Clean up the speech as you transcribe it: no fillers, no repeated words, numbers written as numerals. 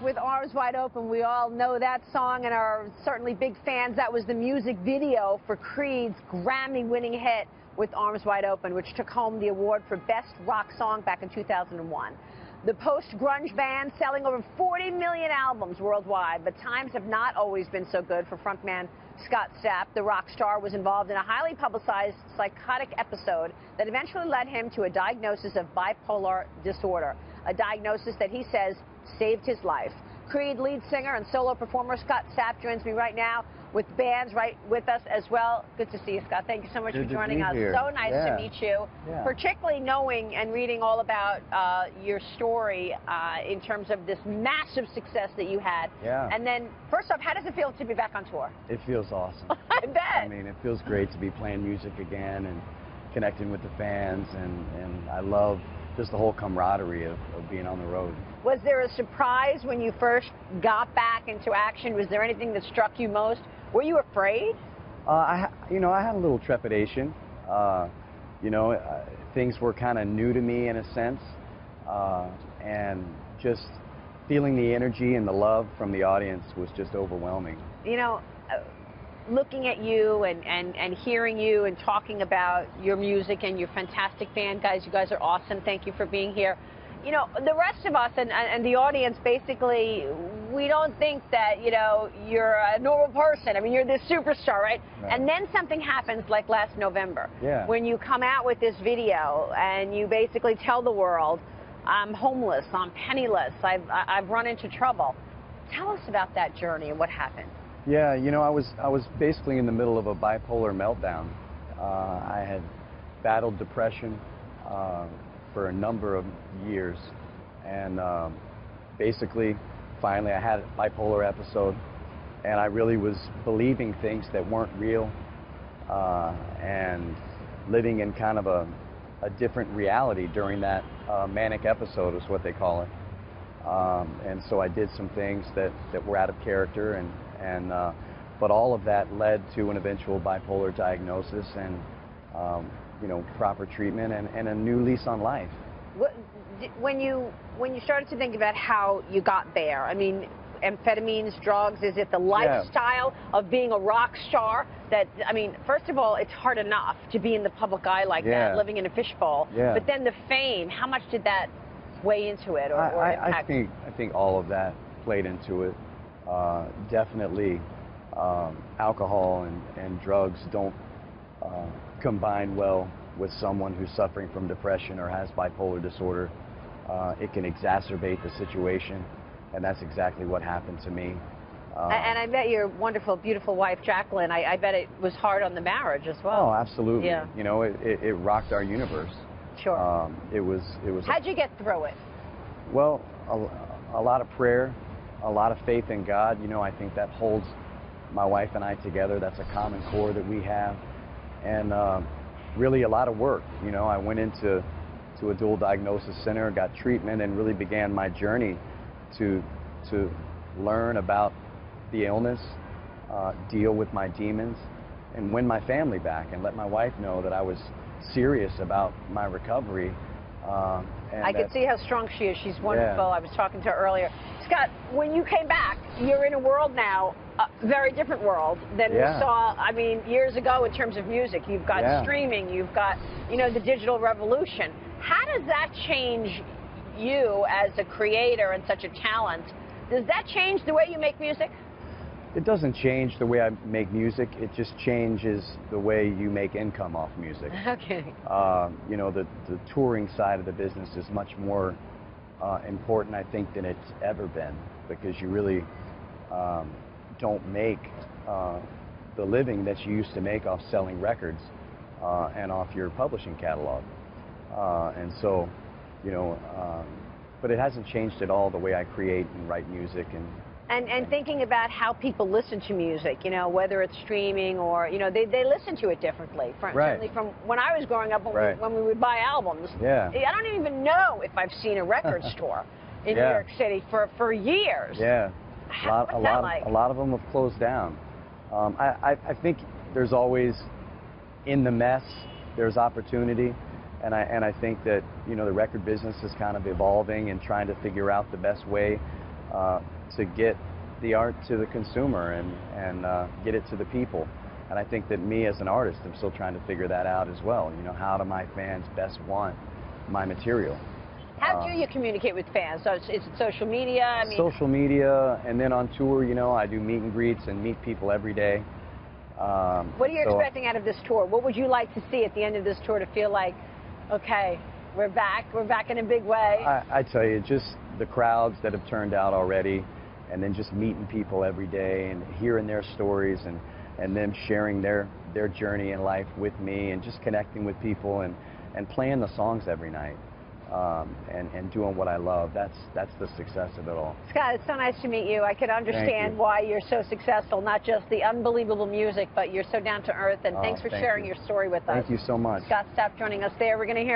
with Arms Wide Open. We all know that song and are certainly big fans. That was the music video for Creed's Grammy-winning hit with Arms Wide Open, which took home the award for Best Rock Song back in 2001. The post-grunge band selling over 40 million albums worldwide, but times have not always been so good for frontman Scott Stapp. The rock star was involved in a highly publicized psychotic episode that eventually led him to a diagnosis of bipolar disorder, a diagnosis that he says saved his life. Creed lead singer and solo performer Scott Stapp joins me right now with bands right with us as well. Good to see you, Scott. Thank you so much for joining us. Here. So nice to meet you, particularly knowing and reading all about your story in terms of this massive success that you had. And then, first off, how does it feel to be back on tour? It feels awesome. I bet. I mean, it feels great to be playing music again and connecting with the fans, and I love just the whole camaraderie of being on the road. Was there a surprise when you first got back into action? Was there anything that struck you most? Were you afraid? I had a little trepidation. Things were kind of new to me in a sense, and just feeling the energy and the love from the audience was just overwhelming. You know, looking at you and hearing you and talking about your music and your fantastic band, guys, you guys are awesome. Thank you for being here. You know, the rest of us and the audience, basically, we don't think that, you know, you're a normal person. I mean, you're this superstar, right? And then something happens like last November, when you come out with this video and you basically tell the world, I'm homeless, I'm penniless, I've run into trouble. Tell us about that journey and what happened. Yeah, you know, I was basically in the middle of a bipolar meltdown. I had battled depression for a number of years, and basically, finally, I had a bipolar episode, and I really was believing things that weren't real, and living in kind of a different reality during that manic episode, is what they call it. And so I did some things that were out of character, but all of that led to an eventual bipolar diagnosis and proper treatment and a new lease on life. When you started to think about how you got there, I mean, amphetamines, drugs, is it the lifestyle of being a rock star? That, I mean, first of all, it's hard enough to be in the public eye like that, living in a fishbowl. But then the fame, how much did that weigh into it, or impact? I think all of that played into it. Definitely, alcohol and drugs don't combine well with someone who's suffering from depression or has bipolar disorder. It can exacerbate the situation, and that's exactly what happened to me. And I bet your wonderful, beautiful wife, Jacqueline, I bet it was hard on the marriage as well. Oh, absolutely. You know, it rocked our universe. Sure. It was. How'd you get through it? Well, a lot of prayer, a lot of faith in God. You know, I think that holds my wife and I together. That's a common core that we have. And really a lot of work. You know, I went into a dual diagnosis center, got treatment, and really began my journey to learn about the illness, deal with my demons, and win my family back, and let my wife know that I was serious about my recovery. I can see how strong she is. She's wonderful. I was talking to her earlier. Scott, when you came back, you're in a world now, a very different world than we saw, I mean, years ago in terms of music. You've got streaming, you've got, you know, the digital revolution. How does that change you as a creator and such a talent? Does that change the way you make music? It doesn't change the way I make music. It just changes the way you make income off music. Okay. You know, the touring side of the business is much more important, I think, than it's ever been, because you really don't make the living that you used to make off selling records and off your publishing catalog. And so, you know, but it hasn't changed at all the way I create and write music. And thinking about how people listen to music, you know, whether it's streaming or, you know, they listen to it differently. Certainly from when I was growing up, when we would buy albums. I don't even know if I've seen a record store in New York City for years. A lot of them have closed down. I think there's always, in the mess, there's opportunity. And I think that, you know, the record business is kind of evolving and trying to figure out the best way to get the art to the consumer and get it to the people. And I think that me as an artist, I'm still trying to figure that out as well. You know, how do my fans best want my material? How do you communicate with fans? So is it social media? I mean, social media, and then on tour, you know, I do meet and greets and meet people every day. What are you expecting out of this tour? What would you like to see at the end of this tour to feel like, okay, we're back in a big way? I tell you, just the crowds that have turned out already, and then just meeting people every day and hearing their stories and them sharing their journey in life with me, and just connecting with people and playing the songs every night. And doing what I love. That's the success of it all. Scott, it's so nice to meet you. I can understand why you're so successful, not just the unbelievable music, but you're so down to earth, and thanks for sharing your story with us. Thank you so much. Scott Stapp joining us there. We're going to hear